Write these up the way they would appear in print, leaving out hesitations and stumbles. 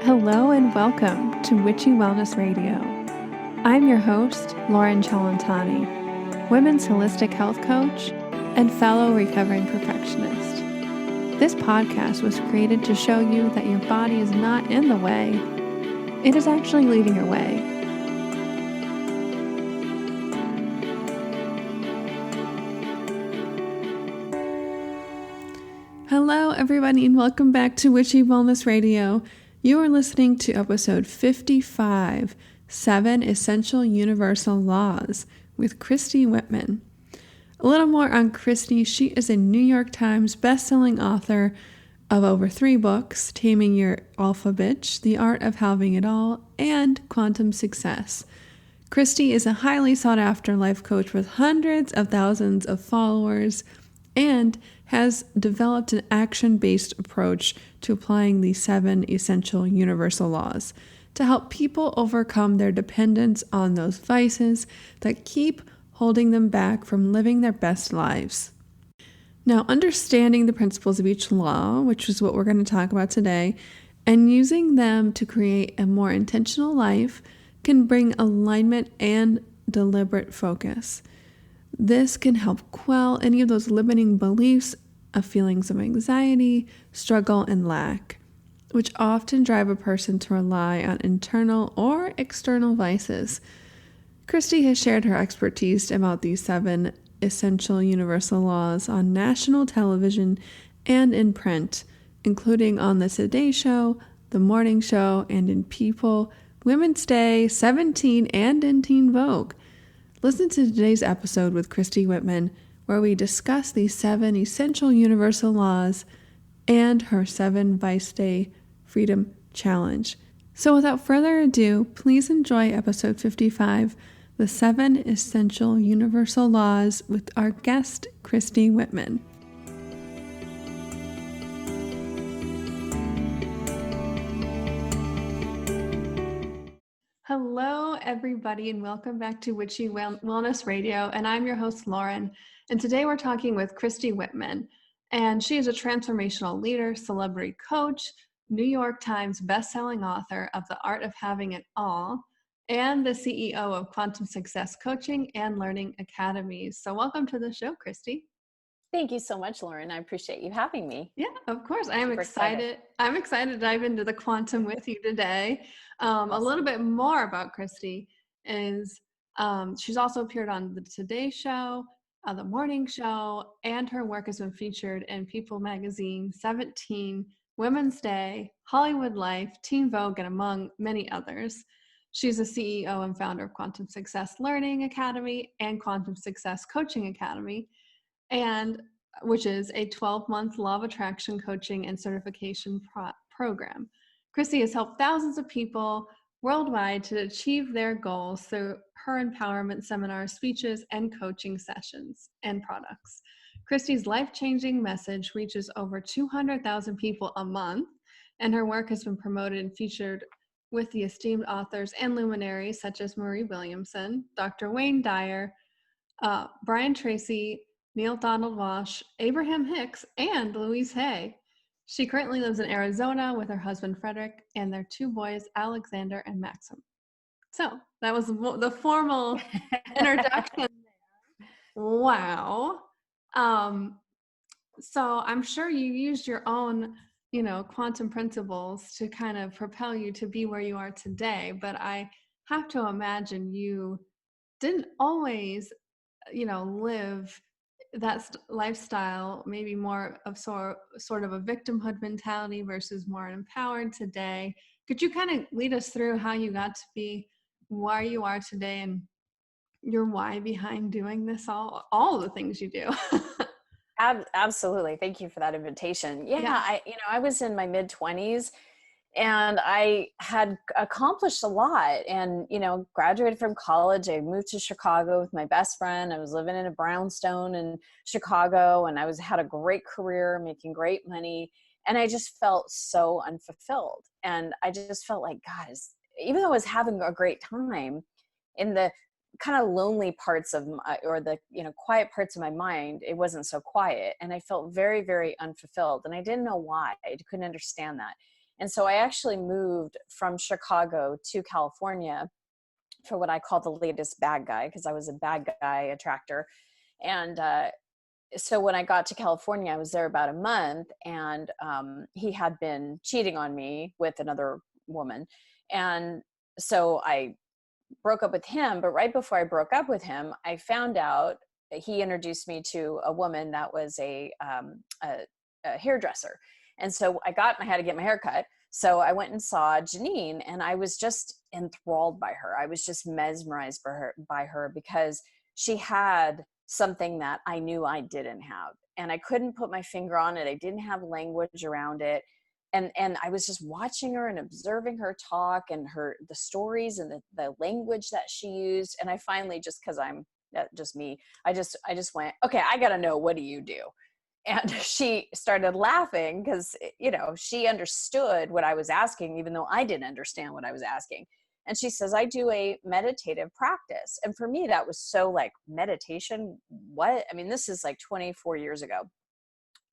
Hello and welcome to Witchy Wellness Radio. I'm your host, Lauren Chalantani, women's holistic health coach and fellow recovering perfectionist. This podcast was created to show you that your body is not in the way, it is actually leading your way. Hello everybody and welcome back to Witchy Wellness Radio. You are listening to episode 55, 7 Essential Universal Laws with Christy Whitman. A little more on Christy. She is a New York Times bestselling author of over 3 books, Taming Your Alpha Bitch, The Art of Having It All, and Quantum Success. Christy is a highly sought-after life coach with hundreds of thousands of followers and has developed an action-based approach to applying the 7 essential universal laws to help people overcome their dependence on those vices that keep holding them back from living their best lives. Now, understanding the principles of each law, which is what we're going to talk about today, and using them to create a more intentional life can bring alignment and deliberate focus. This can help quell any of those limiting beliefs of feelings of anxiety, struggle, and lack, which often drive a person to rely on internal or external vices. Christy has shared her expertise about these 7 essential universal laws on national television and in print, including on The Today Show, The Morning Show, and in People, Women's Day, 17, and in Teen Vogue. Listen to today's episode with Christy Whitman, where we discuss these 7 essential universal laws and her 7 Vice Day Freedom Challenge. So without further ado, please enjoy episode 55, the 7 essential universal laws with our guest, Christy Whitman. Hello, everybody, and welcome back to Witchy Wellness Radio. And I'm your host, Lauren. And today we're talking with Christy Whitman. And she is a transformational leader, celebrity coach, New York Times bestselling author of The Art of Having It All, and the CEO of Quantum Success Coaching and Learning Academies. So welcome to the show, Christy. Thank you so much, Lauren. I appreciate you having me. Yeah, of course. I am excited. I'm excited to dive into the quantum with you today. Awesome. A little bit more about Christy is she's also appeared on the Today Show, the Morning Show, and her work has been featured in People Magazine, 17, Women's Day, Hollywood Life, Teen Vogue, and among many others. She's a CEO and founder of Quantum Success Learning Academy and Quantum Success Coaching Academy, and which is a 12-month law of attraction coaching and certification program. Christy has helped thousands of people worldwide to achieve their goals through her empowerment seminars, speeches, and coaching sessions and products. Christy's life-changing message reaches over 200,000 people a month, and her work has been promoted and featured with the esteemed authors and luminaries such as Marie Williamson, Dr. Wayne Dyer, Brian Tracy, Neil Donald Walsh, Abraham Hicks, and Louise Hay. She currently lives in Arizona with her husband Frederick and their 2 boys, Alexander and Maxim. So that was the formal introduction. Wow. So I'm sure you used your own, quantum principles to kind of propel you to be where you are today. But I have to imagine you didn't always, live that lifestyle, maybe more of sort of a victimhood mentality versus more empowered today. Could you kind of lead us through how you got to be where you are today and your why behind doing this, all the things you do? Absolutely. Thank you for that invitation. Yeah. I was in my mid-20s and I had accomplished a lot and, graduated from college. I moved to Chicago with my best friend. I was living in a brownstone in Chicago and had a great career, making great money. And I just felt so unfulfilled. And I just felt like, God, even though I was having a great time, in the kind of lonely parts of the quiet parts of my mind, it wasn't so quiet. And I felt very, very unfulfilled. And I didn't know why. I couldn't understand that. And so I actually moved from Chicago to California for what I call the latest bad guy, because I was a bad guy attractor. And so when I got to California, I was there about a month, and he had been cheating on me with another woman. And so I broke up with him. But right before I broke up with him, I found out that he introduced me to a woman that was a hairdresser. And so I had to get my hair cut. So I went and saw Janine, and I was just enthralled by her. I was just mesmerized by her because she had something that I knew I didn't have, and I couldn't put my finger on it. I didn't have language around it. And I was just watching her and observing her talk and the stories and the language that she used. And I finally, just because I'm just me, I just went, okay, I got to know, what do you do? And she started laughing because, she understood what I was asking, even though I didn't understand what I was asking. And she says, I do a meditative practice. And for me, that was so like, meditation, what? I mean, this is like 24 years ago.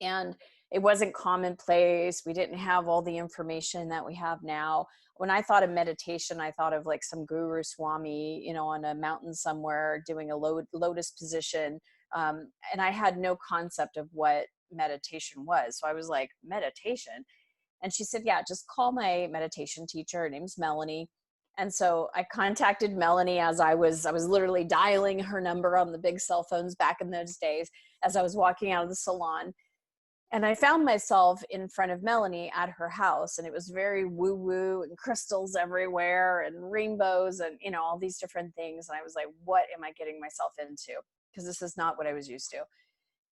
And it wasn't commonplace. We didn't have all the information that we have now. When I thought of meditation, I thought of like some guru swami, on a mountain somewhere doing a lotus position. And I had no concept of what meditation was. So I was like, meditation? And she said, yeah, just call my meditation teacher. Her name's Melanie. And so I contacted Melanie as I was literally dialing her number on the big cell phones back in those days as I was walking out of the salon. And I found myself in front of Melanie at her house, and it was very woo-woo and crystals everywhere and rainbows and, all these different things. And I was like, what am I getting myself into? Because this is not what I was used to.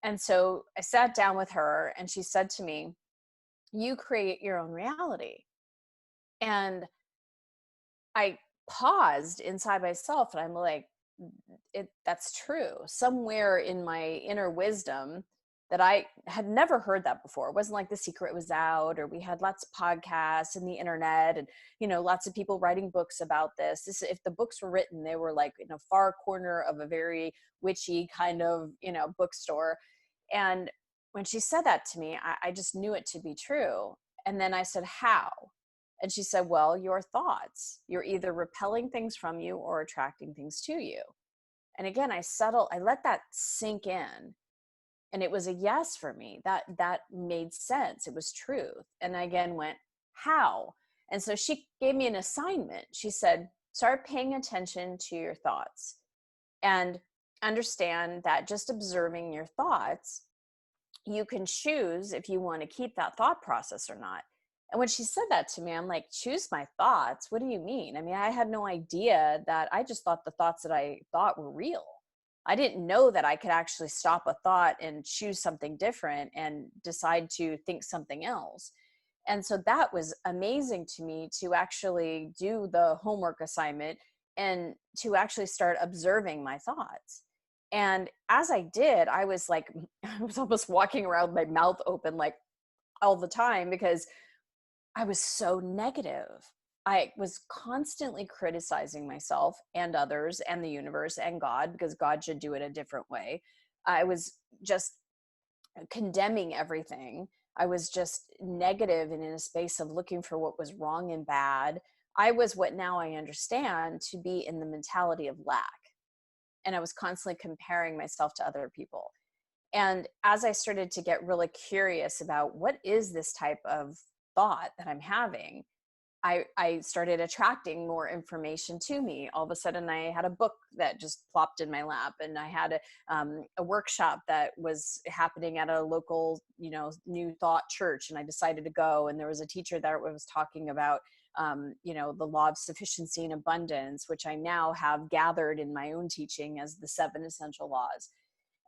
And so I sat down with her, and she said to me, you create your own reality. And I paused inside myself, and I'm like, that's true. Somewhere in my inner wisdom, that I had never heard that before. It wasn't like The Secret was out, or we had lots of podcasts and the internet and, lots of people writing books about this. If the books were written, they were like in a far corner of a very witchy kind of, bookstore. And when she said that to me, I just knew it to be true. And then I said, how? And she said, well, your thoughts, you're either repelling things from you or attracting things to you. And again, I let that sink in. And it was a yes for me. That made sense. It was truth. And I again went, how? And so she gave me an assignment. She said, start paying attention to your thoughts and understand that just observing your thoughts, you can choose if you want to keep that thought process or not. And when she said that to me, I'm like, choose my thoughts? What do you mean? I mean, I had no idea that. I just thought the thoughts that I thought were real. I didn't know that I could actually stop a thought and choose something different and decide to think something else. And so that was amazing to me, to actually do the homework assignment and to actually start observing my thoughts. And as I did, I was almost walking around with my mouth open like all the time, because I was so negative. I was constantly criticizing myself and others and the universe and God, because God should do it a different way. I was just condemning everything. I was just negative and in a space of looking for what was wrong and bad. I was, what now I understand to be, in the mentality of lack. And I was constantly comparing myself to other people. And as I started to get really curious about what is this type of thought that I'm having, I started attracting more information to me. All of a sudden, I had a book that just plopped in my lap, and I had a workshop that was happening at a local, New Thought church, and I decided to go. And there was a teacher there who was talking about, the law of sufficiency and abundance, which I now have gathered in my own teaching as the 7 essential laws.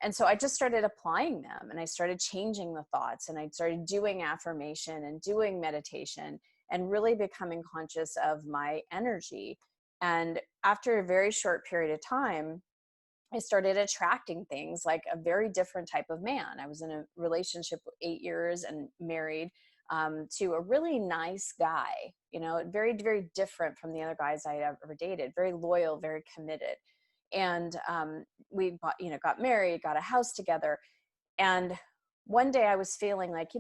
And so I just started applying them, and I started changing the thoughts, and I started doing affirmation and doing meditation, and really becoming conscious of my energy. And after a very short period of time, I started attracting things like a very different type of man. I was in a relationship for 8 years and married to a really nice guy, very, very different from the other guys I had ever dated, very loyal, very committed. And we got married, got a house together. And one day I was feeling like,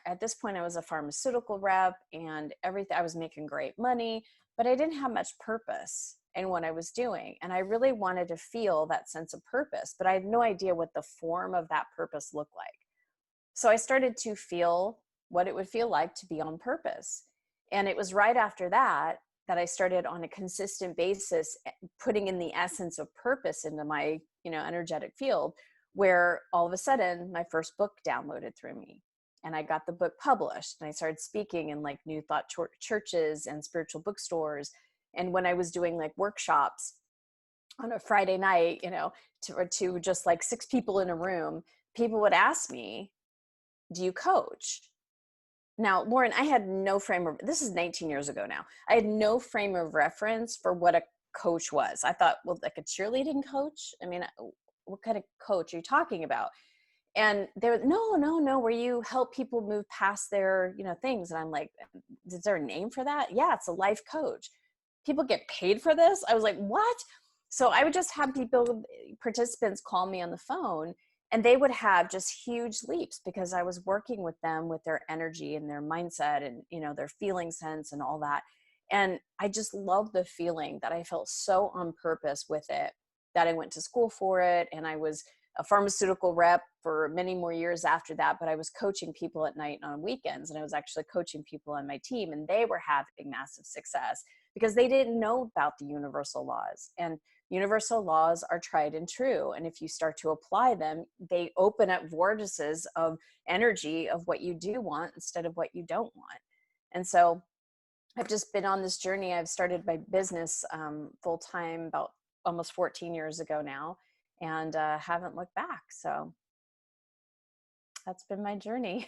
at this point I was a pharmaceutical rep and everything, I was making great money, but I didn't have much purpose in what I was doing. And I really wanted to feel that sense of purpose, but I had no idea what the form of that purpose looked like. So I started to feel what it would feel like to be on purpose. And it was right after that I started on a consistent basis putting in the essence of purpose into my, energetic field, where all of a sudden my first book downloaded through me and I got the book published and I started speaking in like New Thought churches and spiritual bookstores. And when I was doing like workshops on a Friday night, to just like 6 people in a room, people would ask me, do you coach? Now, Lauren, I had no frame of, this is 19 years ago now. I had no frame of reference for what a coach was. I thought, well, like a cheerleading coach? I mean, what kind of coach are you talking about? And they were, no, where you help people move past their, things. And I'm like, is there a name for that? Yeah, it's a life coach. People get paid for this? I was like, what? So I would just have participants call me on the phone, and they would have just huge leaps because I was working with them with their energy and their mindset and, their feeling sense and all that. And I just loved the feeling that I felt so on purpose with it, that I went to school for it. And I was a pharmaceutical rep for many more years after that, but I was coaching people at night and on weekends. And I was actually coaching people on my team, and they were having massive success because they didn't know about the universal laws. And universal laws are tried and true. And if you start to apply them, they open up vortices of energy of what you do want instead of what you don't want. And so I've just been on this journey. I've started my business full time about almost 14 years ago now, and haven't looked back. So that's been my journey.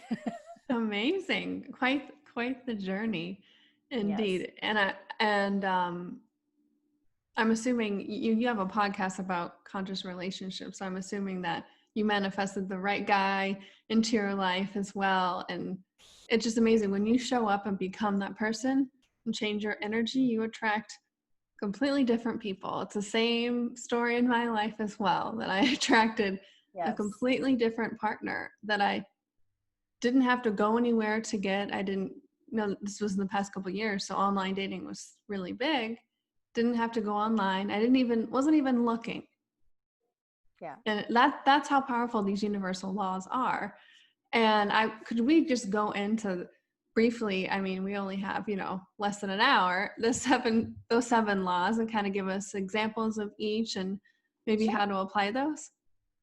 Amazing. Quite the journey indeed. Yes. And I'm assuming you have a podcast about conscious relationships. So I'm assuming that you manifested the right guy into your life as well. And it's just amazing when you show up and become that person and change your energy, you attract completely different people. It's the same story in my life as well, that I attracted a Yes. completely different partner that I didn't have to go anywhere to get. I didn't know, this was in the past couple of years, so online dating was really big. Didn't have to go online. Wasn't even looking. Yeah. And that's how powerful these universal laws are. And could we just go into briefly, I mean, we only have, less than an hour, those 7 laws, and kind of give us examples of each and maybe Sure. how to apply those?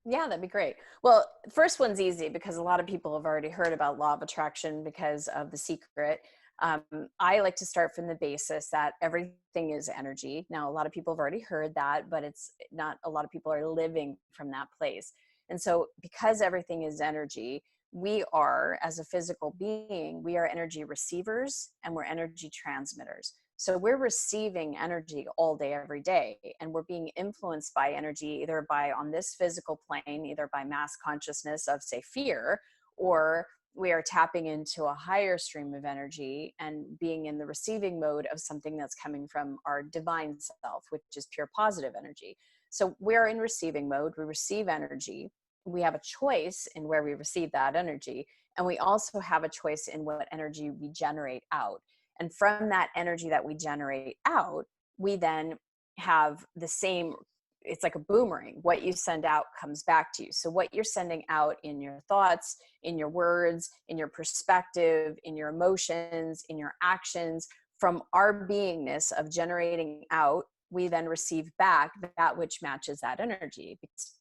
Yeah, that'd be great. Well, first one's easy because a lot of people have already heard about law of attraction because of The Secret. I like to start from the basis that everything is energy. Now, a lot of people have already heard that, but it's not a lot of people are living from that place. And so because everything is energy, we are, as a physical being, we are energy receivers and we're energy transmitters. So we're receiving energy all day, every day, and we're being influenced by energy, either by on this physical plane, either by mass consciousness of, say, fear, or we are tapping into a higher stream of energy and being in the receiving mode of something that's coming from our divine self, which is pure positive energy. So we're in receiving mode. We receive energy. We have a choice in where we receive that energy. And we also have a choice in what energy we generate out. And from that energy that we generate out, we then have the same, it's like a boomerang. What you send out comes back to you. So what you're sending out in your thoughts, in your words, in your perspective, in your emotions, in your actions, from our beingness of generating out, we then receive back that which matches that energy. Because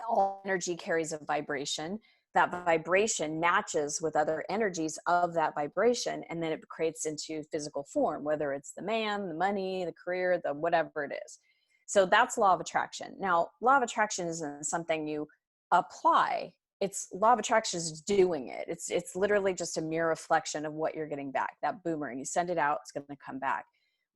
all energy carries a vibration. That vibration matches with other energies of that vibration, and then it creates into physical form, whether it's the man, the money, the career, the whatever it is. So that's law of attraction. Now, law of attraction isn't something you apply. It's law of attraction is doing it. It's literally just a mere reflection of what you're getting back. That boomerang, you send it out, it's going to come back.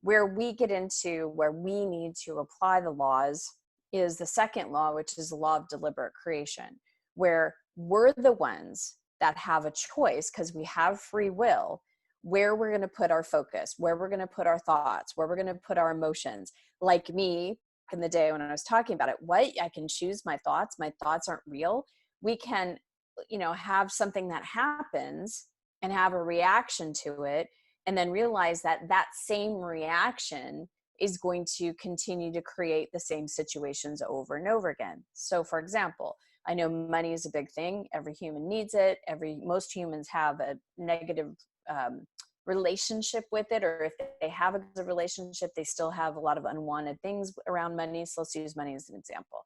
Where we get into where we need to apply the laws is the second law, which is the law of deliberate creation, where we're the ones that have a choice, because we have free will, where we're going to put our focus, where we're going to put our thoughts, where we're going to put our emotions. Like me back in the day when I was talking about it, I can choose my thoughts. My thoughts aren't real. We can have something that happens and have a reaction to it, and then realize that that same reaction is going to continue to create the same situations over and over again. So for example, I know money is a big thing. Every human needs it. Most humans have a negative relationship with it, or if they have a good relationship, they still have a lot of unwanted things around money. So let's use money as an example.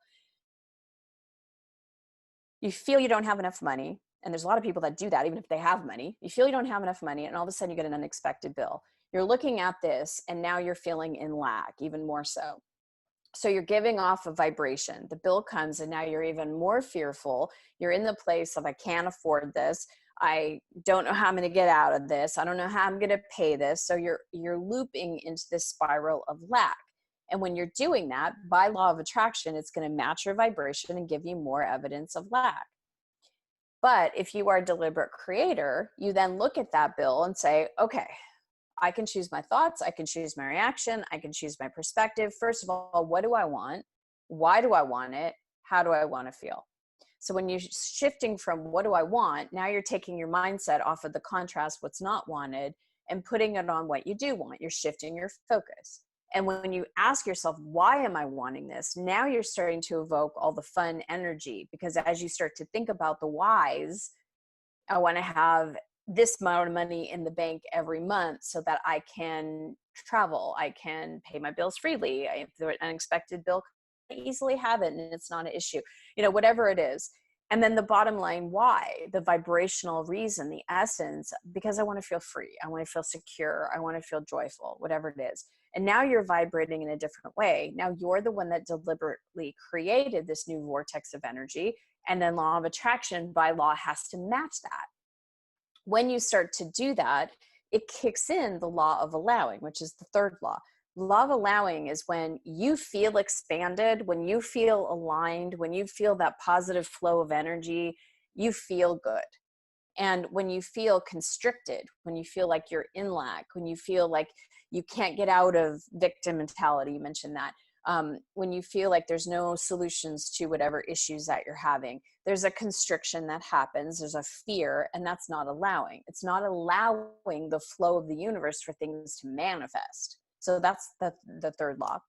You feel you don't have enough money, and there's a lot of people that do that even if they have money. You feel you don't have enough money, and all of a sudden you get an unexpected bill. You're looking at this, and now you're feeling in lack even more so. So you're giving off a vibration. The bill comes, and now you're even more fearful. You're in the place of, I can't afford this. I don't know how I'm going to get out of this. I don't know how I'm going to pay this. So you're looping into this spiral of lack. And when you're doing that, by law of attraction, it's going to match your vibration and give you more evidence of lack. But if you are a deliberate creator, you then look at that bill and say, okay, I can choose my thoughts. I can choose my reaction. I can choose my perspective. First of all, what do I want? Why do I want it? How do I want to feel? So when you're shifting from what do I want, now you're taking your mindset off of the contrast, what's not wanted, and putting it on what you do want. You're shifting your focus. And when you ask yourself, why am I wanting this? Now you're starting to evoke all the fun energy, because as you start to think about the whys, I want to have this amount of money in the bank every month so that I can travel. I can pay my bills freely. If there's an unexpected bill, I easily have it and it's not an issue, whatever it is. And then the bottom line, why? The vibrational reason, the essence, because I want to feel free. I want to feel secure. I want to feel joyful, whatever it is. And now you're vibrating in a different way. Now you're the one that deliberately created this new vortex of energy. And then law of attraction by law has to match that. When you start to do that, it kicks in the law of allowing, which is the third law. Law of allowing is when you feel expanded, when you feel aligned, when you feel that positive flow of energy, you feel good. And when you feel constricted, when you feel like you're in lack, when you feel like you can't get out of victim mentality, you mentioned that, when you feel like there's no solutions to whatever issues that you're having, there's a constriction that happens, there's a fear, and that's not allowing. It's not allowing the flow of the universe for things to manifest. So that's the third law.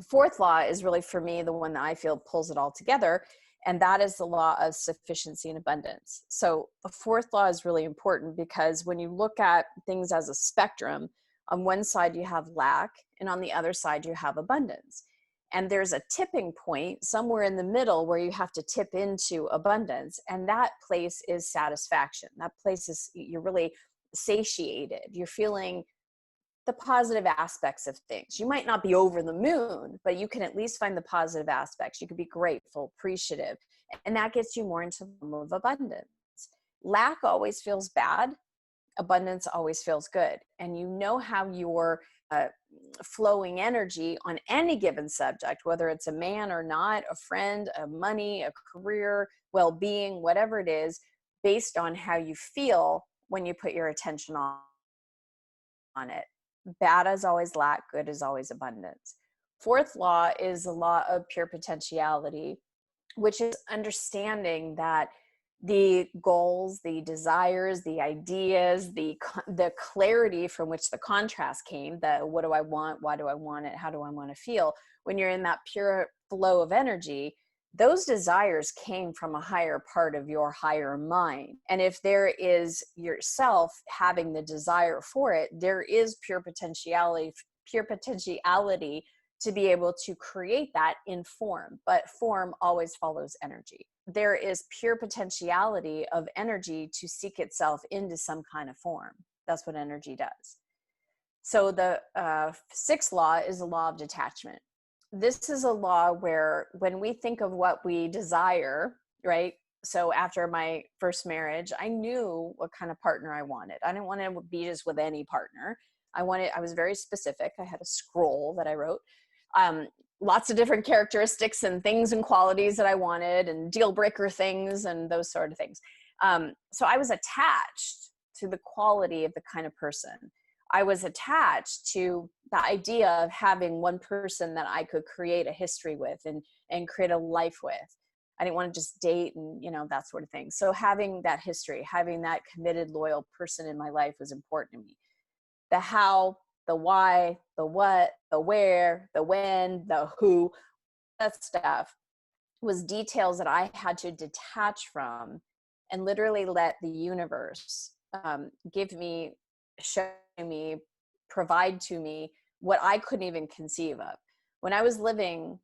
Fourth law is really, for me, the one that I feel pulls it all together, and that is the law of sufficiency and abundance. So the fourth law is really important because when you look at things as a spectrum, on one side you have lack, and on the other side you have abundance. And there's a tipping point somewhere in the middle where you have to tip into abundance, and that place is satisfaction. That place is, you're really satiated. You're feeling the positive aspects of things. You might not be over the moon, but you can at least find the positive aspects. You could be grateful, appreciative, and that gets you more into the realm of abundance. Lack always feels bad. Abundance always feels good. And you know how your flowing energy on any given subject, whether it's a man or not, a friend, a money, a career, well-being, whatever it is, based on how you feel when you put your attention on it. Bad is always lack, good is always abundance. Fourth law is the law of pure potentiality, which is understanding that the goals, the desires, the ideas, the clarity from which the contrast came, the what do I want, why do I want it, how do I want to feel, when you're in that pure flow of energy, those desires came from a higher part of your higher mind. And if there is yourself having the desire for it, there is pure potentiality to be able to create that in form. But form always follows energy. There is pure potentiality of energy to seek itself into some kind of form. That's what energy does. So the sixth law is the law of detachment. This is a law where when we think of what we desire, right? So after my first marriage, I knew what kind of partner I wanted. I didn't want to be just with any partner. I was very specific. I had a scroll that I wrote. Lots of different characteristics and things and qualities that I wanted, and deal breaker things and those sort of things. So I was attached to the quality of the kind of person. I was attached to the idea of having one person that I could create a history with and create a life with. I didn't want to just date and, that sort of thing. So having that history, having that committed, loyal person in my life was important to me. The how, the why, the what, the where, the when, the who, that stuff was details that I had to detach from and literally let the universe give me, show me, provide to me what I couldn't even conceive of. When I was living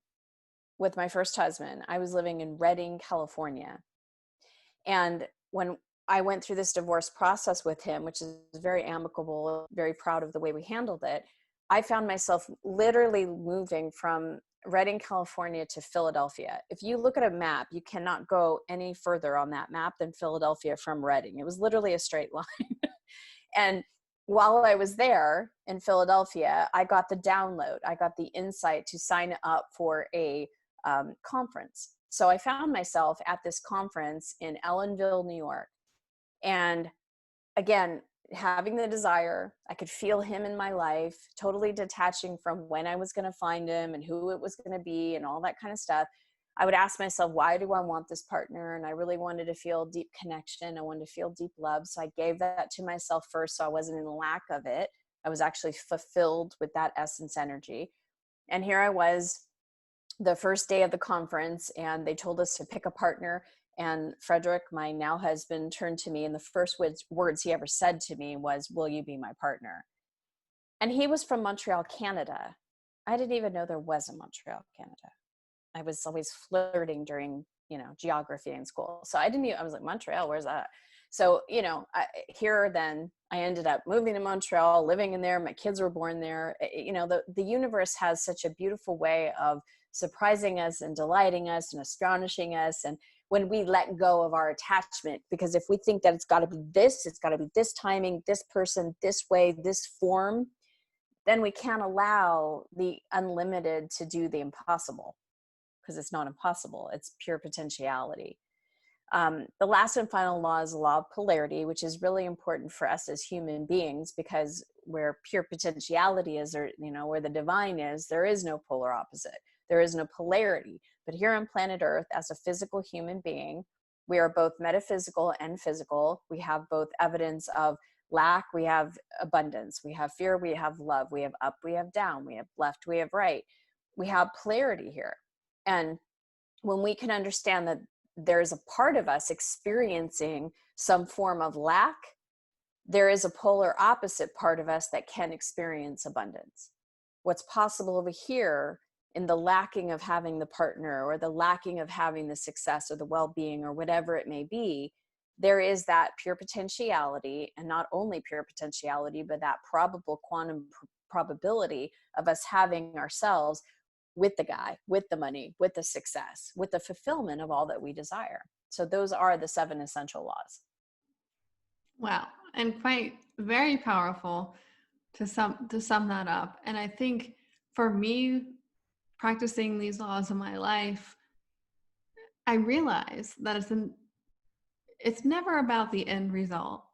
with my first husband, I was living in Redding, California. And when I went through this divorce process with him, which is very amicable, very proud of the way we handled it, I found myself literally moving from Redding, California to Philadelphia. If you look at a map, you cannot go any further on that map than Philadelphia from Redding. It was literally a straight line. And while I was there in Philadelphia, I got the download. I got the insight to sign up for a conference. So I found myself at this conference in Ellenville, New York. And again, having the desire, I could feel him in my life, totally detaching from when I was going to find him and who it was going to be and all that kind of stuff. I would ask myself, why do I want this partner? And I really wanted to feel deep connection. I wanted to feel deep love. So I gave that to myself first. So I wasn't in lack of it. I was actually fulfilled with that essence energy. And here I was the first day of the conference, and they told us to pick a partner. And Frederick, my now husband, turned to me, and the first words he ever said to me was, "Will you be my partner?" And he was from Montreal, Canada. I didn't even know there was a Montreal, Canada. I was always flirting during, geography in school. So I was like, Montreal, where's that? So, then I ended up moving to Montreal, living in there. My kids were born there. The universe has such a beautiful way of surprising us and delighting us and astonishing us. And when we let go of our attachment, because if we think that it's got to be this timing, this person, this way, this form, then we can't allow the unlimited to do the impossible, because it's not impossible. It's pure potentiality. The last and final law is the law of polarity, which is really important for us as human beings, because where pure potentiality is, or where the divine is, there is no polar opposite. There is no polarity. But here on planet Earth, as a physical human being, we are both metaphysical and physical. We have both evidence of lack, we have abundance, we have fear, we have love, we have up, we have down, we have left, we have right. We have polarity here. And when we can understand that there's a part of us experiencing some form of lack, there is a polar opposite part of us that can experience abundance. What's possible over here in the lacking of having the partner, or the lacking of having the success or the well-being or whatever it may be, there is that pure potentiality, and not only pure potentiality, but that probable quantum probability of us having ourselves with the guy, with the money, with the success, with the fulfillment of all that we desire. So those are the 7 essential laws. Wow. And very powerful to sum that up. And I think for me, practicing these laws in my life, I realize that it's never about the end result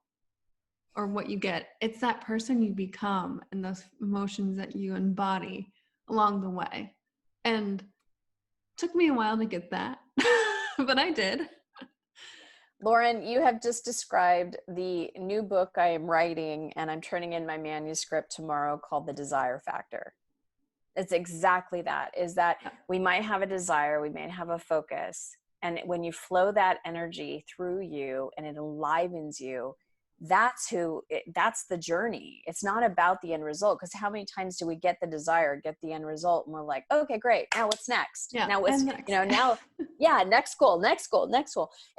or what you get. It's that person you become and those emotions that you embody along the way. And it took me a while to get that, but I did. Lauren, you have just described the new book I am writing, and I'm turning in my manuscript tomorrow, called The Desire Factor. It's exactly that, is that we might have a desire, we may have a focus, and when you flow that energy through you and it enlivens you, that's the journey. It's not about the end result, because how many times do we get the desire, get the end result, and we're like, okay, great, now what's next? Yeah, now what's next. Next goal.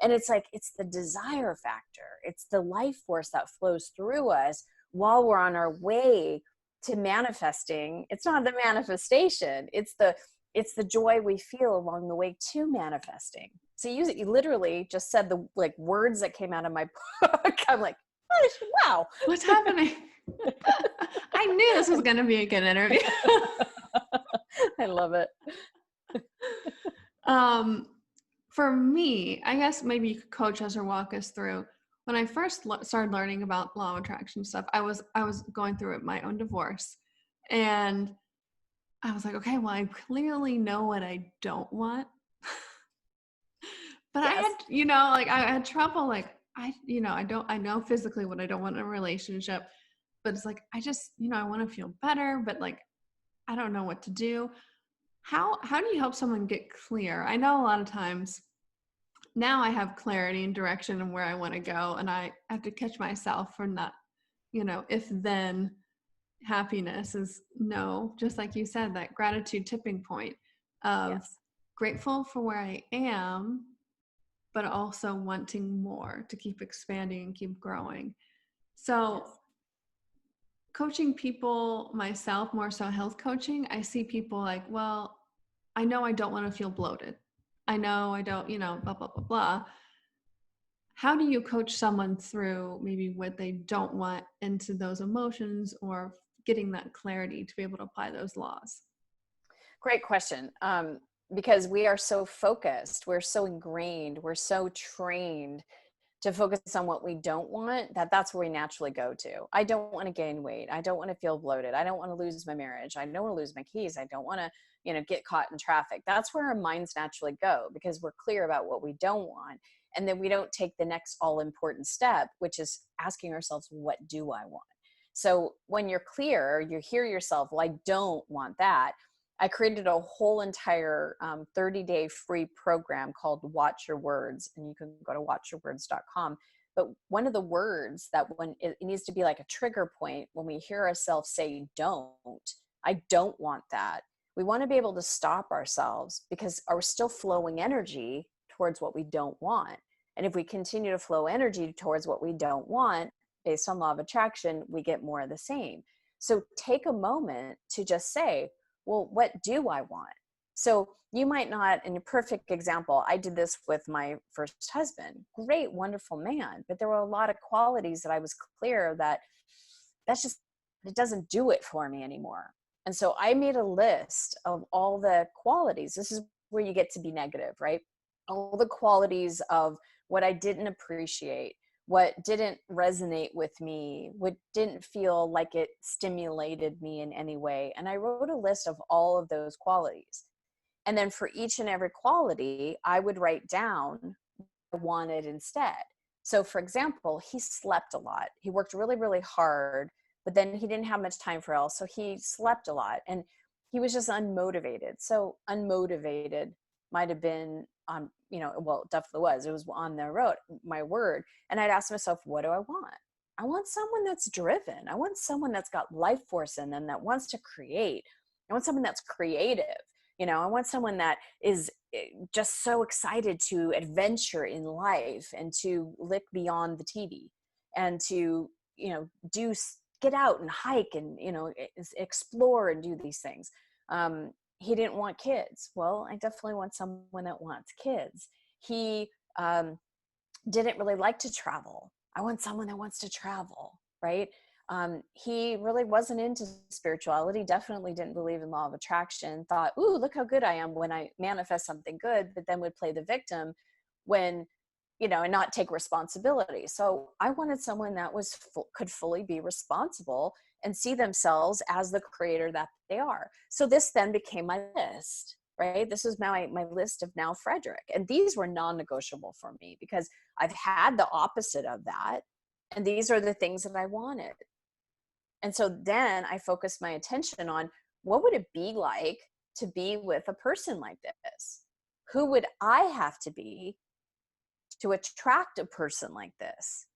And it's like, it's the desire factor. It's the life force that flows through us while we're on our way to manifesting. It's not the manifestation, it's the joy we feel along the way to manifesting. So you literally just said the words that came out of my book. I'm like, wow, what's happening? I knew this was going to be a good interview. I love it. For me, I guess maybe you could coach us or walk us through. When I first started learning about law of attraction stuff, I was going through my own divorce, and I was like, okay, well, I clearly know what I don't want. But Yes. I had, like I had trouble, like I know physically what I don't want in a relationship, but it's like, I just, I want to feel better, but like, I don't know what to do. How do you help someone get clear? I know a lot of times now I have clarity and direction and where I want to go, and I have to catch myself from that, if then happiness is no, just like you said, that gratitude tipping point of Yes. grateful for where I am, but also wanting more to keep expanding and keep growing. So Yes. coaching people myself, more so health coaching, I see people like, well, I know I don't want to feel bloated. I know I don't, blah, blah, blah, blah. How do you coach someone through maybe what they don't want into those emotions, or getting that clarity to be able to apply those laws? Great question. Because we are so focused, we're so ingrained, we're so trained to focus on what we don't want, that's where we naturally go to. I don't want to gain weight. I don't want to feel bloated. I don't want to lose my marriage. I don't want to lose my keys. I don't want to, get caught in traffic. That's where our minds naturally go, because we're clear about what we don't want. And then we don't take the next all important step, which is asking ourselves, what do I want? So when you're clear, you hear yourself, well, I don't want that. I created a whole entire 30-day free program called Watch Your Words, and you can go to watchyourwords.com. But one of the words that when it needs to be like a trigger point when we hear ourselves say, I don't want that. We want to be able to stop ourselves, because we're still flowing energy towards what we don't want. And if we continue to flow energy towards what we don't want, based on law of attraction, we get more of the same. So take a moment to just say, well, what do I want? So you might not, in a perfect example, I did this with my first husband. Great, wonderful man. But there were a lot of qualities that I was clear that it doesn't do it for me anymore. And so I made a list of all the qualities. This is where you get to be negative, right? All the qualities of what I didn't appreciate, what didn't resonate with me, what didn't feel like it stimulated me in any way. And I wrote a list of all of those qualities. And then for each and every quality, I would write down what I wanted instead. So for example, he slept a lot. He worked really, really hard, but then he didn't have much time for else. So he slept a lot and he was just unmotivated. So unmotivated might have been on, well, it definitely was. It was on the road, my word. And I'd ask myself, what do I want? I want someone that's driven. I want someone that's got life force in them, that wants to create. I want someone that's creative. I want someone that is just so excited to adventure in life and to look beyond the TV and to, get out and hike and, explore and do these things. He didn't want kids. Well, I definitely want someone that wants kids. He didn't really like to travel. I want someone that wants to travel, right? He really wasn't into spirituality, definitely didn't believe in law of attraction, thought, ooh, look how good I am when I manifest something good, but then would play the victim when, and not take responsibility. So I wanted someone that could fully be responsible and see themselves as the creator that they are. So this then became my list, right? This was my list of now Frederick. And these were non-negotiable for me because I've had the opposite of that. And these are the things that I wanted. And so then I focused my attention on what would it be like to be with a person like this? Who would I have to be to attract a person like this?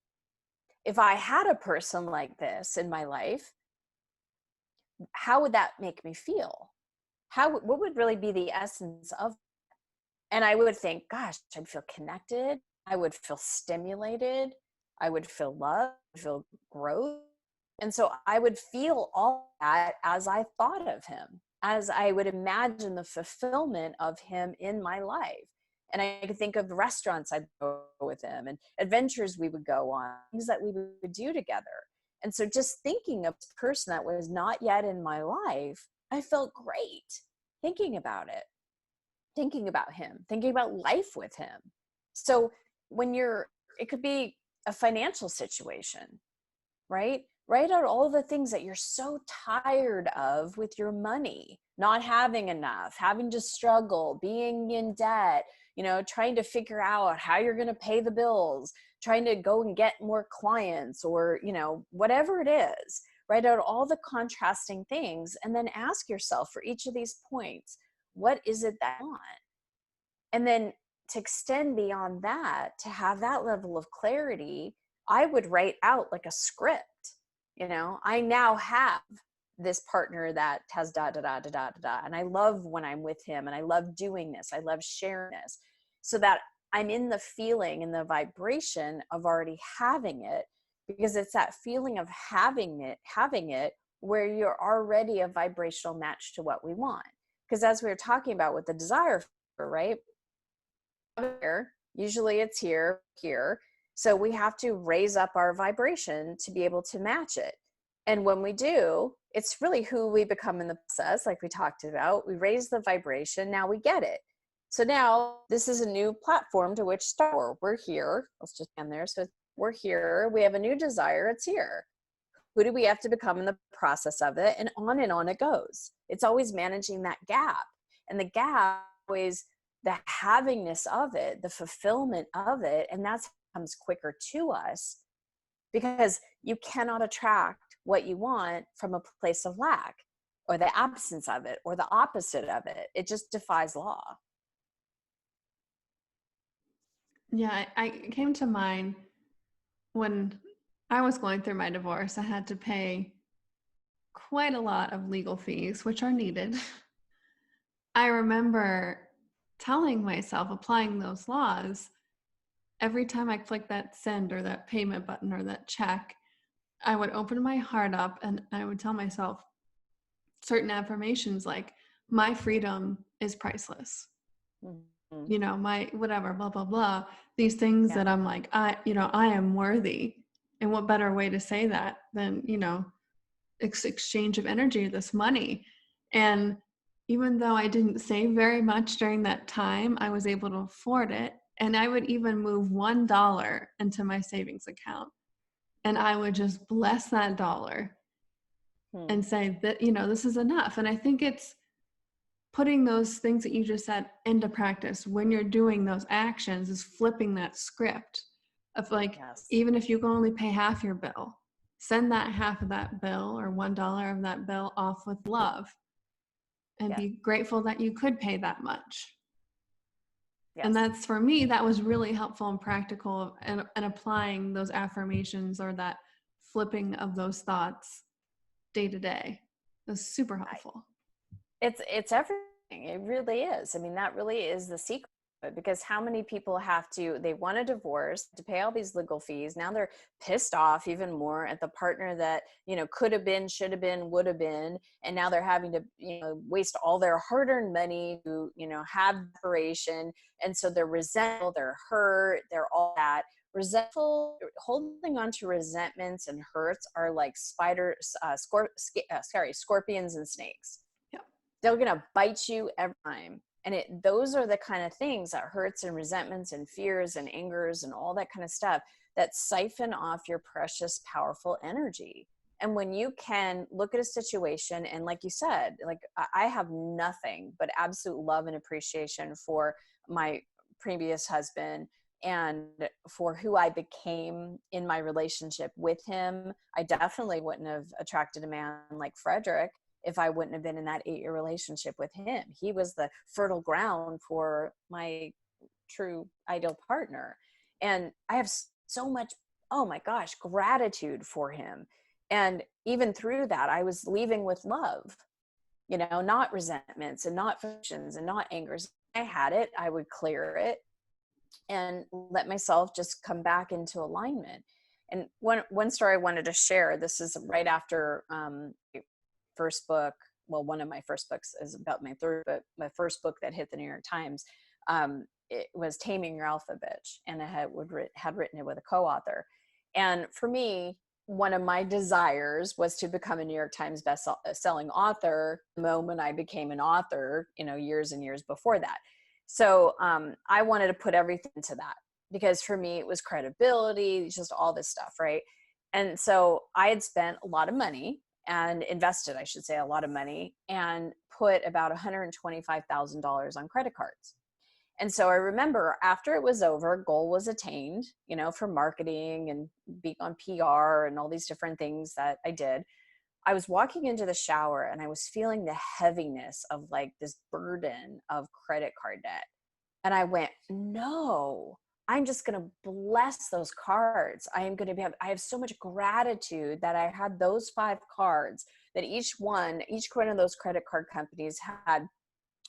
If I had a person like this in my life, how would that make me feel? What would really be the essence of it? And I would think, gosh, I'd feel connected. I would feel stimulated. I would feel love, feel growth. And so I would feel all that as I thought of him, as I would imagine the fulfillment of him in my life. And I could think of the restaurants I'd go with him and adventures we would go on, things that we would do together. And so just thinking of this person that was not yet in my life, I felt great thinking about it, thinking about him, thinking about life with him. So it could be a financial situation, right? Write out all the things that you're so tired of with your money, not having enough, having to struggle, being in debt, trying to figure out how you're going to pay the bills, trying to go and get more clients, or, whatever it is. Write out all the contrasting things and then ask yourself for each of these points, what is it that I want? And then to extend beyond that, to have that level of clarity, I would write out like a script. I now have this partner that has da da da da da da, and I love when I'm with him, and I love doing this, I love sharing this, so that I'm in the feeling and the vibration of already having it, because it's that feeling of having it where you're already a vibrational match to what we want. Because as we were talking about with the desire, right, usually it's here. So we have to raise up our vibration to be able to match it. And when we do, it's really who we become in the process. Like we talked about, we raise the vibration, now we get it. So now this is a new platform to which start. We're here. Let's just end there. So we're here. We have a new desire. It's here. Who do we have to become in the process of it? And on it goes. It's always managing that gap. And the gap always the havingness of it, the fulfillment of it. And that comes quicker to us, because you cannot attract what you want from a place of lack or the absence of it or the opposite of it. It just defies law. Yeah, I came to mind when I was going through my divorce. I had to pay quite a lot of legal fees, which are needed. I remember telling myself, applying those laws, every time I clicked that send or that payment button or that check, I would open my heart up and I would tell myself certain affirmations like, my freedom is priceless. Mm-hmm. My whatever, blah, blah, blah. These things that I'm like, I am worthy. And what better way to say that than, exchange of energy, this money. And even though I didn't save very much during that time, I was able to afford it. And I would even move $1 into my savings account. And I would just bless that dollar and say that, this is enough. And I think it's putting those things that you just said into practice when you're doing those actions, is flipping that script of like, even if you can only pay half your bill, send that half of that bill or $1 of that bill off with love and be grateful that you could pay that much. Yes. And that's, for me, that was really helpful and practical, and applying those affirmations or that flipping of those thoughts day to day. It was super helpful. It's everything. It really is. I mean, that really is the secret. Because how many people they want a divorce, to pay all these legal fees. Now they're pissed off even more at the partner that, could have been, should have been, would have been. And now they're having to, waste all their hard-earned money to, have separation. And so they're resentful, they're hurt, they're all that. Resentful, holding on to resentments and hurts are like scorpions and snakes. Yeah. They're going to bite you every time. And those are the kind of things, that hurts and resentments and fears and angers and all that kind of stuff, that siphon off your precious, powerful energy. And when you can look at a situation, and like you said, like I have nothing but absolute love and appreciation for my previous husband and for who I became in my relationship with him. I definitely wouldn't have attracted a man like Frederick if I wouldn't have been in that 8-year relationship with him. He was the fertile ground for my true ideal partner. And I have so much, oh my gosh, gratitude for him. And even through that, I was leaving with love, not resentments and not frictions and not angers. I had it, I would clear it and let myself just come back into alignment. And one story I wanted to share, this is right after first book. Well, one of my first books is about my third book. My first book that hit the New York Times, it was Taming Your Alpha Bitch. And I had written it with a co-author. And for me, one of my desires was to become a New York Times bestselling author the moment I became an author, years and years before that. So I wanted to put everything into that, because for me, it was credibility, just all this stuff, right? And so I had spent a lot of money and invested, I should say, a lot of money, and put about $125,000 on credit cards. And so I remember after it was over, goal was attained, you know, for marketing and being on PR and all these different things that I did. I was walking into the shower and I was feeling the heaviness of like this burden of credit card debt. And I went, no, I'm just going to bless those cards. I have so much gratitude that I had those 5 cards, that each one of those credit card companies had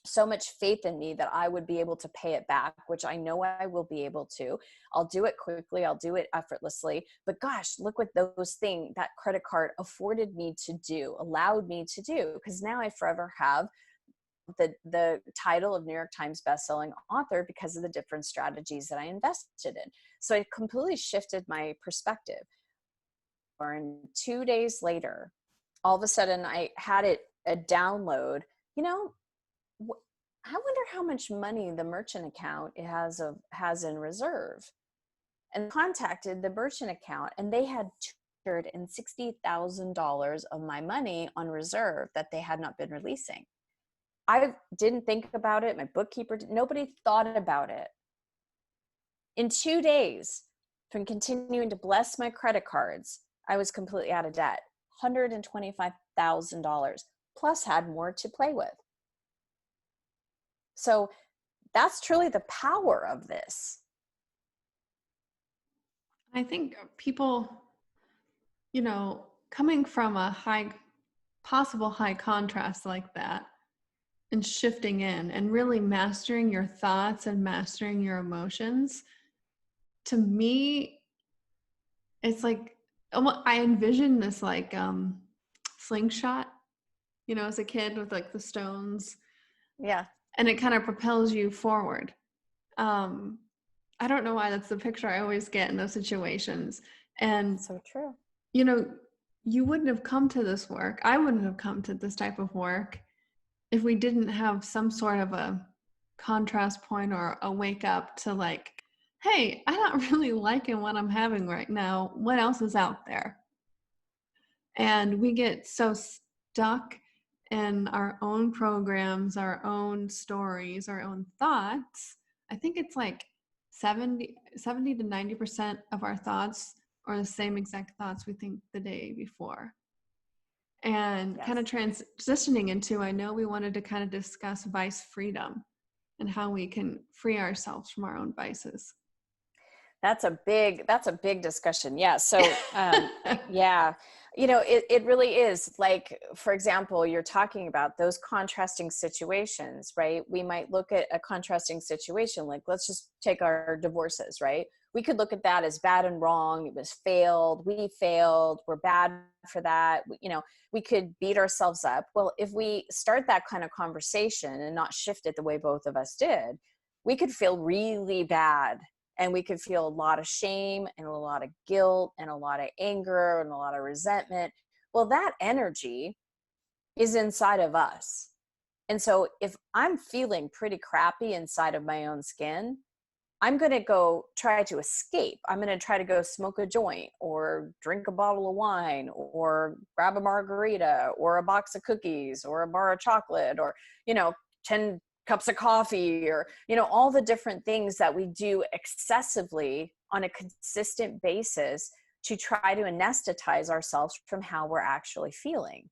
so much faith in me that I would be able to pay it back, which I know I will be able to. I'll do it quickly. I'll do it effortlessly. But gosh, look what those things that credit card afforded me to do, allowed me to do, because now I forever have the title of New York Times bestselling author because of the different strategies that I invested in. So it completely shifted my perspective. And 2 days later, all of a sudden I had a download, you know, I wonder how much money the merchant account has in reserve, and contacted the merchant account, and they had $260,000 of my money on reserve that they had not been releasing. I didn't think about it. My bookkeeper, nobody thought about it. In 2 days, from continuing to bless my credit cards, I was completely out of debt, $125,000, plus had more to play with. So that's truly the power of this. I think people, you know, coming from a possible high contrast like that, and shifting in and really mastering your thoughts and mastering your emotions, to me, it's like, I envision this like slingshot, you know, as a kid with like the stones. Yeah. And it kind of propels you forward. I don't know why that's the picture I always get in those situations. And so true. You know, you wouldn't have come to this work. I wouldn't have come to this type of work if we didn't have some sort of a contrast point or a wake up to like, hey, I'm not really liking what I'm having right now. What else is out there? And we get so stuck in our own programs, our own stories, our own thoughts. I think it's like 70 to 90% of our thoughts are the same exact thoughts we think the day before. And Yes. kind of transitioning into, I know we wanted to kind of discuss vice freedom and how we can free ourselves from our own vices. That's a big discussion. Yeah. So, yeah, you know, it really is like, for example, you're talking about those contrasting situations, right? We might look at a contrasting situation, like let's just take our divorces, right? We could look at that as bad and wrong. It was failed. We failed. We're bad for that. You know, we could beat ourselves up. Well, if we start that kind of conversation and not shift it the way both of us did, we could feel really bad. And we could feel a lot of shame and a lot of guilt and a lot of anger and a lot of resentment. Well, that energy is inside of us. And so if I'm feeling pretty crappy inside of my own skin, I'm going to go try to escape. I'm going to try to go smoke a joint or drink a bottle of wine or grab a margarita or a box of cookies or a bar of chocolate or, you know, 10 cups of coffee or, you know, all the different things that we do excessively on a consistent basis to try to anesthetize ourselves from how we're actually feeling.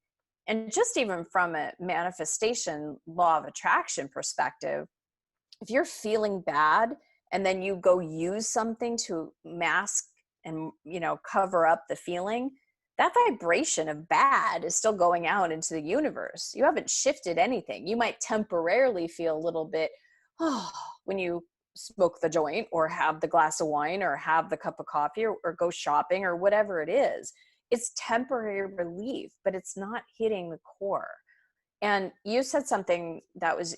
And just even from a manifestation law of attraction perspective, if you're feeling bad and then you go use something to mask and, you know, cover up the feeling, that vibration of bad is still going out into the universe. You haven't shifted anything. You might temporarily feel a little bit, when you smoke the joint or have the glass of wine or have the cup of coffee or go shopping or whatever it is. It's temporary relief, but it's not hitting the core. And you said something that was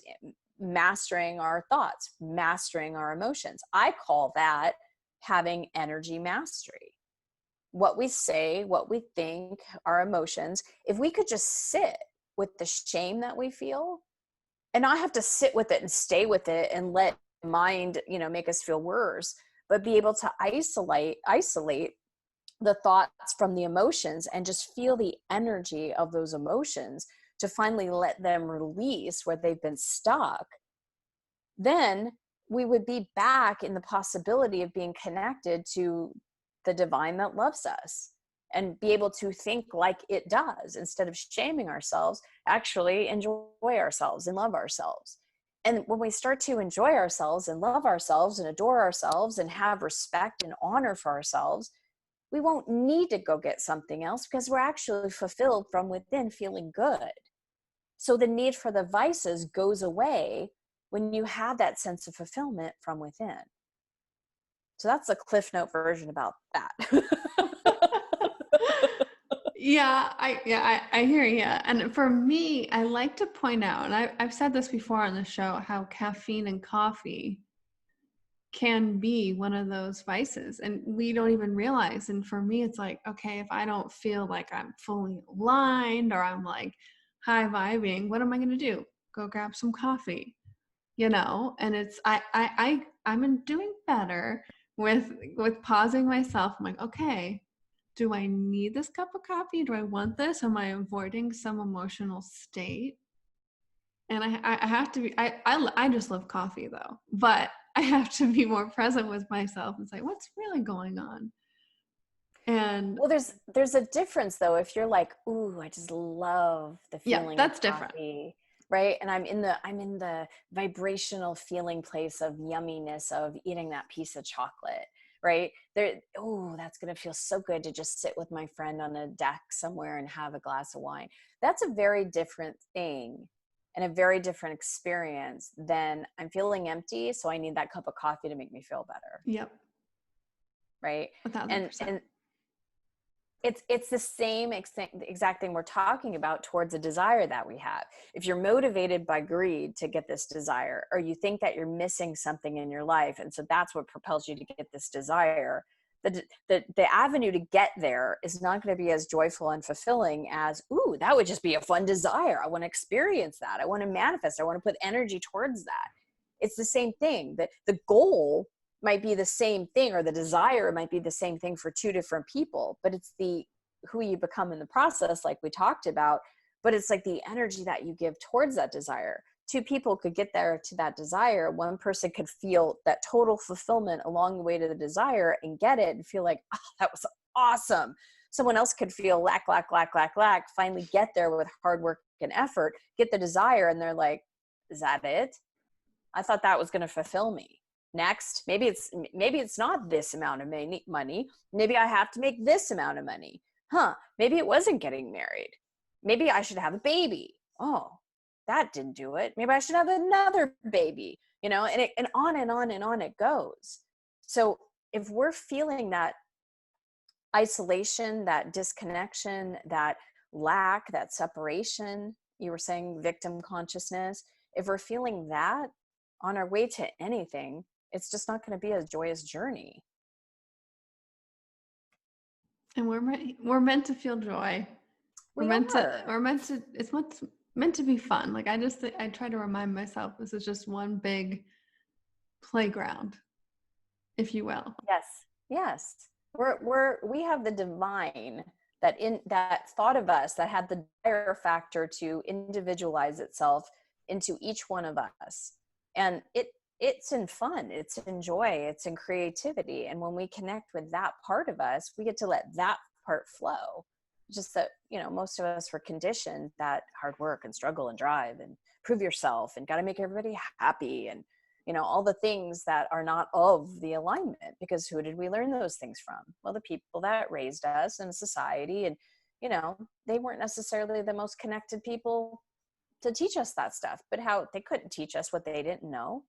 mastering our thoughts, mastering our emotions. I call that having energy mastery. What we say, what we think, our emotions, if we could just sit with the shame that we feel and not have to sit with it and stay with it and let mind, you know, make us feel worse, but be able to isolate the thoughts from the emotions and just feel the energy of those emotions to finally let them release where they've been stuck, then we would be back in the possibility of being connected to the divine that loves us, and be able to think like it does, instead of shaming ourselves, actually enjoy ourselves and love ourselves. And when we start to enjoy ourselves and love ourselves and adore ourselves and have respect and honor for ourselves, we won't need to go get something else, because we're actually fulfilled from within, feeling good. So the need for the vices goes away when you have that sense of fulfillment from within. So that's a Cliff Note version about that. I hear you. And for me, I like to point out, and I've said this before on the show, how caffeine and coffee can be one of those vices, and we don't even realize. And for me, it's like, okay, if I don't feel like I'm fully aligned or I'm like high vibing, what am I going to do? Go grab some coffee, And it's I'm doing better with pausing myself. I'm like, okay, do I need this cup of coffee? Do I want this? Am I avoiding some emotional state? And I have to be, I just love coffee though, but I have to be more present with myself and say, what's really going on? And well, there's a difference though. If you're like, ooh, I just love the feeling that's of different. coffee, right? And I'm in the vibrational feeling place of yumminess of eating that piece of chocolate, right? Oh, that's going to feel so good to just sit with my friend on a deck somewhere and have a glass of wine. That's a very different thing and a very different experience than I'm feeling empty, so I need that cup of coffee to make me feel better. Yep. Right. 1,000%. And it's the same exact thing we're talking about towards a desire that we have. If you're motivated by greed to get this desire, or you think that you're missing something in your life, and so that's what propels you to get this desire, the avenue to get there is not going to be as joyful and fulfilling as, ooh, that would just be a fun desire. I want to experience that. I want to manifest. I want to put energy towards that. It's the same thing. That the goal might be the same thing, or the desire might be the same thing for two different people, but it's who you become in the process, like we talked about. But it's like the energy that you give towards that desire. Two people could get there to that desire. One person could feel that total fulfillment along the way to the desire and get it and feel like, oh, that was awesome. Someone else could feel lack, finally get there with hard work and effort, get the desire, and they're like, is that it? I thought that was going to fulfill me. Next, maybe it's not this amount of money. Maybe I have to make this amount of money. Maybe it wasn't getting married. Maybe I should have a baby. Oh, that didn't do it. Maybe I should have another baby, and on and on and on it goes. So if we're feeling that isolation, that disconnection, that lack, that separation, you were saying victim consciousness, if we're feeling that on our way to anything, it's just not going to be a joyous journey. And we're meant to feel joy. We're meant to, it's meant to be fun. Like I try to remind myself, this is just one big playground, if you will. Yes. We have the divine that thought of us, that had the desire factor to individualize itself into each one of us. And it's in fun, it's in joy, it's in creativity. And when we connect with that part of us, we get to let that part flow. Just that, most of us were conditioned that hard work and struggle and drive and prove yourself and got to make everybody happy and, all the things that are not of the alignment. Because who did we learn those things from? Well, the people that raised us in society. And, they weren't necessarily the most connected people to teach us that stuff, but how they couldn't teach us what they didn't know.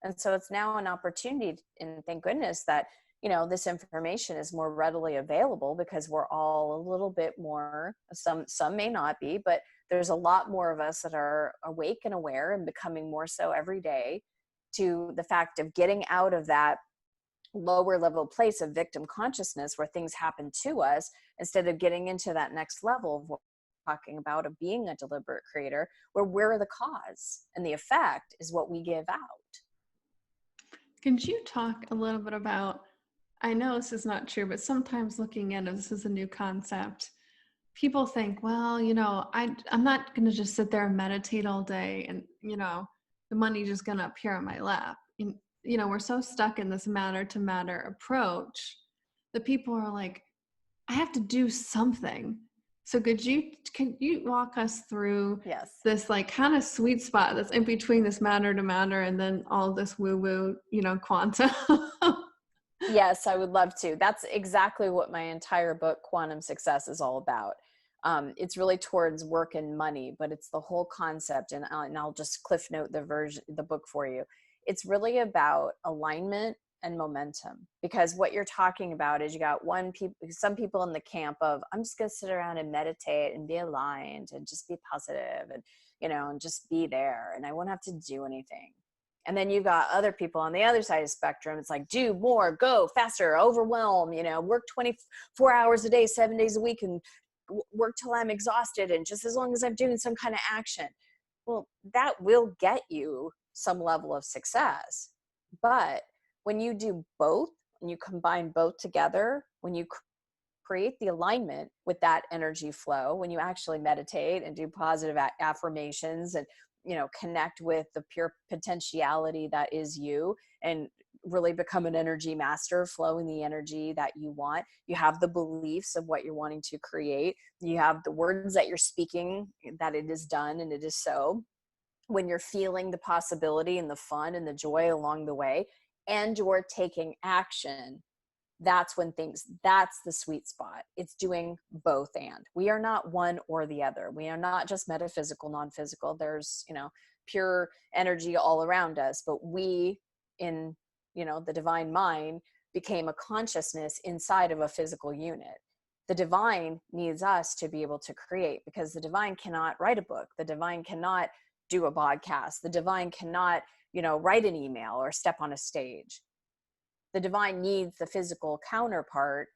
And so it's now an opportunity, and thank goodness that, this information is more readily available, because we're all a little bit more, some may not be, but there's a lot more of us that are awake and aware and becoming more so every day to the fact of getting out of that lower level place of victim consciousness where things happen to us, instead of getting into that next level of what we're talking about, of being a deliberate creator, where we're the cause and the effect is what we give out. Could you talk a little bit about, I know this is not true, but sometimes looking at it, this is a new concept. People think, well, I'm not going to just sit there and meditate all day and, the money just going to appear on my lap. And we're so stuck in this matter to matter approach that people are like, I have to do something. So can you walk us through this like kind of sweet spot that's in between this matter to matter and then all this woo woo, quantum? Yes, I would love to. That's exactly what my entire book, Quantum Success, is all about. It's really towards work and money, but it's the whole concept. And I'll just cliff note the book for you. It's really about alignment and momentum, because what you're talking about is you got some people in the camp of, I'm just going to sit around and meditate and be aligned and just be positive and, and just be there. And I won't have to do anything. And then you've got other people on the other side of the spectrum. It's like, do more, go faster, overwhelm, work 24 hours a day, 7 days a week, and work till I'm exhausted. And just as long as I'm doing some kind of action, well, that will get you some level of success. But when you do both and you combine both together, when you create the alignment with that energy flow, when you actually meditate and do positive affirmations and connect with the pure potentiality that is you and really become an energy master, flowing the energy that you want. You have the beliefs of what you're wanting to create. You have the words that you're speaking, that it is done and it is so. When you're feeling the possibility and the fun and the joy along the way, and you're taking action, that's the sweet spot. It's doing both. And we are not one or the other. We are not just metaphysical, non-physical. There's, pure energy all around us, but we in, the divine mind became a consciousness inside of a physical unit. The divine needs us to be able to create, because the divine cannot write a book. The divine cannot do a podcast. The divine cannot, write an email or step on a stage. The divine needs the physical counterpart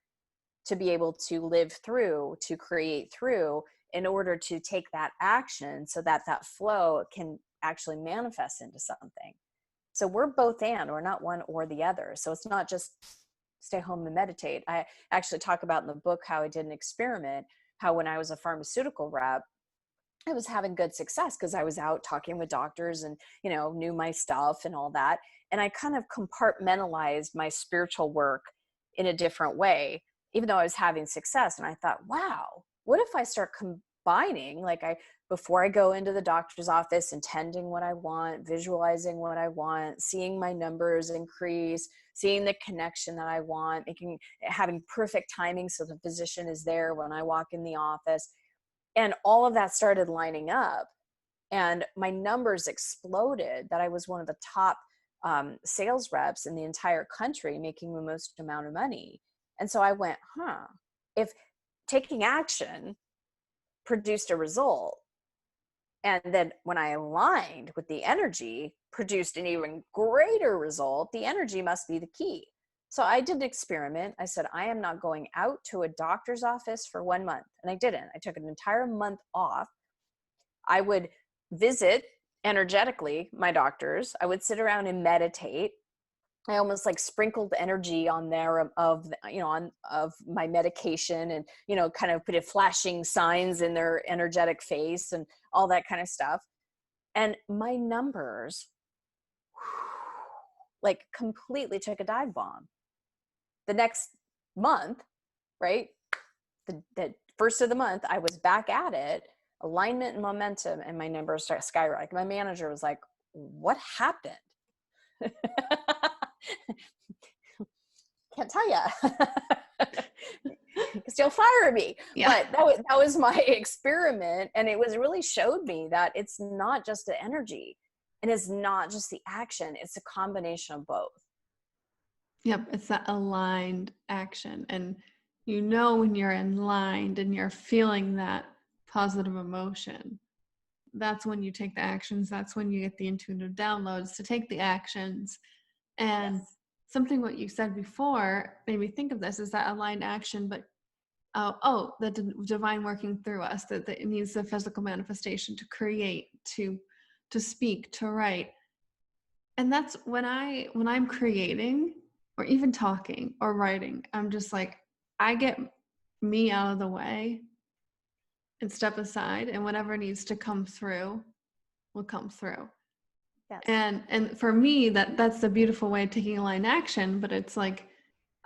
to be able to live through, to create through, in order to take that action so that that flow can actually manifest into something. So we're both and, we're not one or the other. So it's not just stay home and meditate. I actually talk about in the book how I did an experiment, how when I was a pharmaceutical rep, I was having good success because I was out talking with doctors and, knew my stuff and all that. And I kind of compartmentalized my spiritual work in a different way, even though I was having success. And I thought, wow, what if I start combining, before I go into the doctor's office, intending what I want, visualizing what I want, seeing my numbers increase, seeing the connection that I want, having perfect timing so the physician is there when I walk in the office. And all of that started lining up, and my numbers exploded, that I was one of the top sales reps in the entire country, making the most amount of money. And so I went, if taking action produced a result, and then when I aligned with the energy, produced an even greater result, the energy must be the key. So I did an experiment. I said, I am not going out to a doctor's office for 1 month. And I didn't. I took an entire month off. I would visit energetically my doctors. I would sit around and meditate. I almost sprinkled energy on there of my medication, and, kind of put a flashing signs in their energetic face and all that kind of stuff. And my numbers completely took a dive bomb. The next month, right? The first of the month, I was back at it, alignment and momentum, and my numbers started skyrocketing. My manager was like, what happened? Can't tell you. Because you'll fire me. Yeah. But that was my experiment. And it really showed me that it's not just the energy, and it's not just the action. It's a combination of both. Yep, it's that aligned action. And when you're aligned and you're feeling that positive emotion, that's when you take the actions. That's when you get the intuitive downloads to take the actions. And something what you said before made me think of this, is that aligned action, but the divine working through us, that it needs the physical manifestation to create, to speak, to write. And that's when I'm creating, or even talking or writing, I'm just I get me out of the way and step aside, and whatever needs to come through will come through. Yes. And for me, that's the beautiful way of taking aligned action, but it's like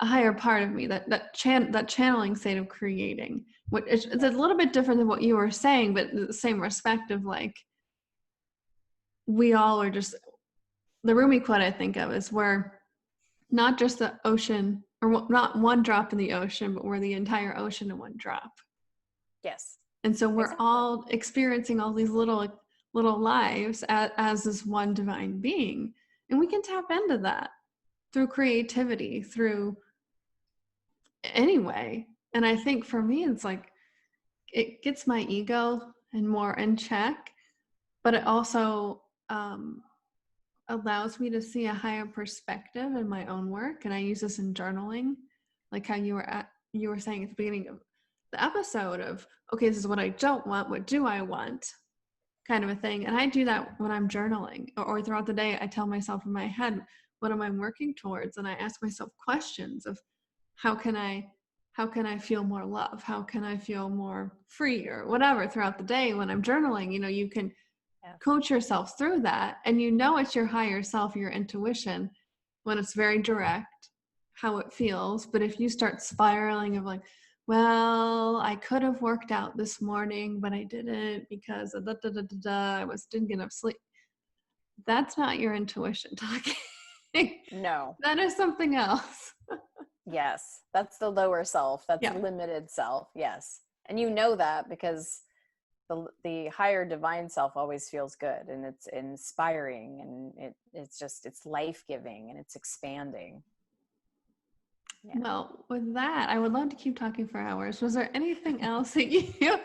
a higher part of me, that channeling state of creating. It's a little bit different than what you were saying, but the same respect of like, we all are just, the Rumi quote I think of is we're not just the ocean, or not one drop in the ocean, but we're the entire ocean in one drop. Yes. And so we're Exactly. all experiencing all these little lives as this one divine being. And we can tap into that through creativity, through any way. And I think for me, it's like, it gets my ego and more in check, but it also allows me to see a higher perspective in my own work. And I use this in journaling, like how you were saying at the beginning of the episode of, okay, this is what I don't want, what do I want, kind of a thing. And I do that when I'm journaling, or throughout the day. I tell myself in my head, what am I working towards? And I ask myself questions of, how can I feel more love? How can I feel more free, or whatever, throughout the day when I'm journaling? You can coach yourself through that, and it's your higher self, your intuition, when it's very direct how it feels. But if you start spiraling of like, well, I could have worked out this morning, but I didn't because I didn't get enough sleep. That's not your intuition talking. No. That is something else. Yes. That's the lower self. That's Yeah. limited self. Yes. And you know that because the higher divine self always feels good, and it's inspiring, and it's life-giving, and it's expanding. Yeah. Well, with that, I would love to keep talking for hours. Was there anything else that you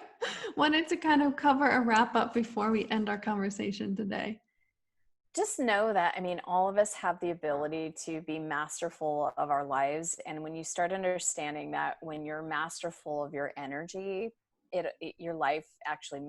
wanted to kind of cover or wrap up before we end our conversation today? Just know that, all of us have the ability to be masterful of our lives. And when you start understanding that, when you're masterful of your energy, your life actually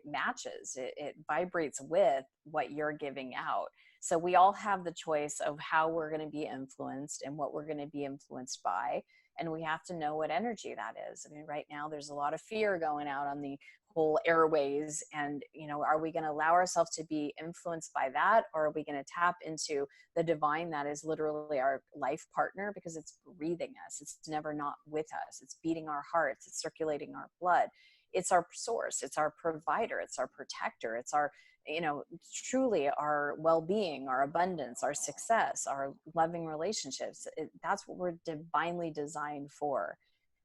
matches, it vibrates with what you're giving out. So we all have the choice of how we're going to be influenced and what we're going to be influenced by. And we have to know what energy that is. Right now there's a lot of fear going out on the whole airways, and are we going to allow ourselves to be influenced by that, or are we going to tap into the divine that is literally our life partner, because it's breathing us, it's never not with us, it's beating our hearts, it's circulating our blood, it's our source, it's our provider, it's our protector, it's our truly our well-being, our abundance, our success, our loving relationships. That's what we're divinely designed for.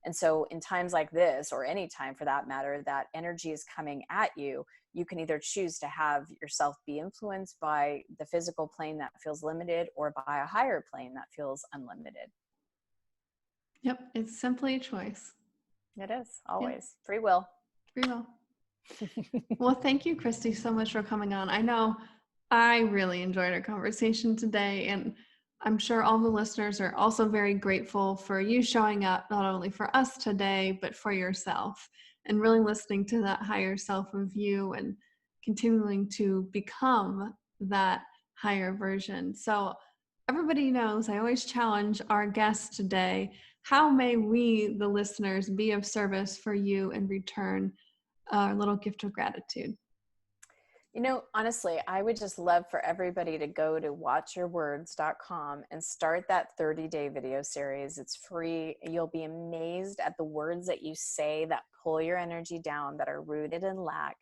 And so in times like this, or any time for that matter, that energy is coming at you, you can either choose to have yourself be influenced by the physical plane that feels limited, or by a higher plane that feels unlimited. Yep. It's simply a choice. It is always free will. Free will. Well, thank you, Christy, so much for coming on. I know I really enjoyed our conversation today, and I'm sure all the listeners are also very grateful for you showing up, not only for us today, but for yourself, and really listening to that higher self of you and continuing to become that higher version. So everybody knows I always challenge our guests today, how may we, the listeners, be of service for you in return a little gift of gratitude? Honestly, I would just love for everybody to go to watchyourwords.com and start that 30-day video series. It's free. You'll be amazed at the words that you say that pull your energy down, that are rooted in lack.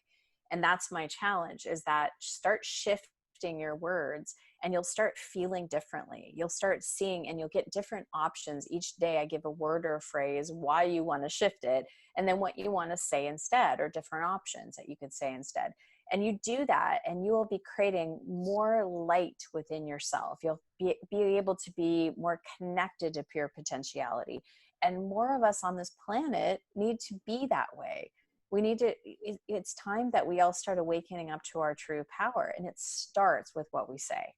And that's my challenge, is that start shifting your words, and you'll start feeling differently. You'll start seeing, and you'll get different options. Each day I give a word or a phrase, why you want to shift it, and then what you want to say instead, or different options that you could say instead. And you do that, and you will be creating more light within yourself. You'll be able to be more connected to pure potentiality. And more of us on this planet need to be that way. We need to, it's time that we all start awakening up to our true power. And it starts with what we say.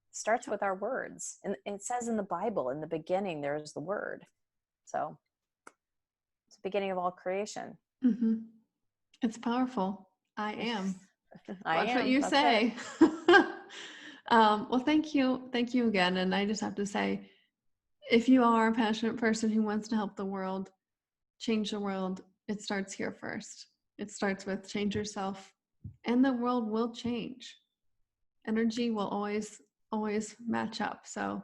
It starts with our words. And it says in the Bible, in the beginning, there's the word. So it's the beginning of all creation. Mm-hmm. It's powerful. I am. That's what you say. Well, thank you again. And I just have to say, if you are a passionate person who wants to help the world, change the world, it starts here first. It starts with change yourself, and the world will change. energy will always match up. So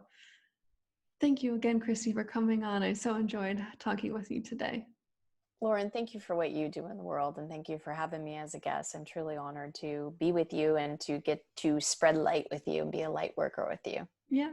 thank you again, Christy, for coming on. I so enjoyed talking with you today. Lauren, thank you for what you do in the world, and thank you for having me as a guest. I'm truly honored to be with you and to get to spread light with you and be a light worker with you. Yeah,